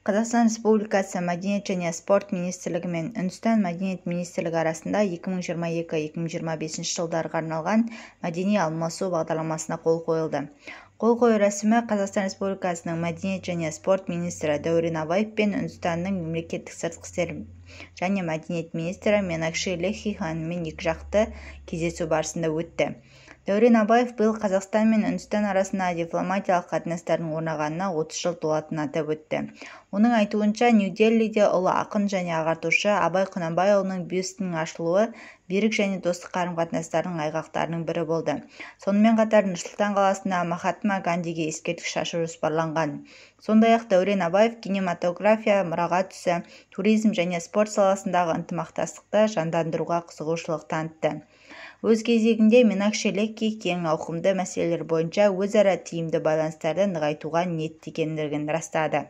Қазақстан Республикасы Мәдениет және спорт министрлігі мен Үндістан мәдениет министрлігі арасында 2022-2025 жылдарға арналған мәдени алмасу бағдарламасына қол қойылды. Қол қою рәсімі Қазақстан Республикасының мәдениет және спорт министрі Дәурен Абаев пен Үндістанның мемлекеттік сыртқы істер және мәдениет министрі Минакши Лехи ханыммен екіжақты кездесу барысында өтті. Дәурен Абаев биыл Қазақстан мен Үндістан арасында дипломатиялық қатынастардың орнағанына 30 жыл толатынын атап өтті. Оның айтуынша, Нью-Делиде ұлы ақын және ағартушы Абай Құнанбайұлының бюстінің ашылуы берік және достық қарым-қатынастардың айғақтарының бірі болды. Сонымен қатар Нұр-Сұлтан қаласында Махатма Гандиге ескерткіш ашу жоспарланған. Сондай-ақ Дәурен Абаев кинематография, мұрағат ісі, туризм және спорт саласындағы ынтымақтастықты жандандыруға қызығушылық танытты. Өз кезегінде Минакши Лехи кең ауқымды мәселелер бойынша өзара тиімді байланыстарды нығайтуға ниетті екендігін растады.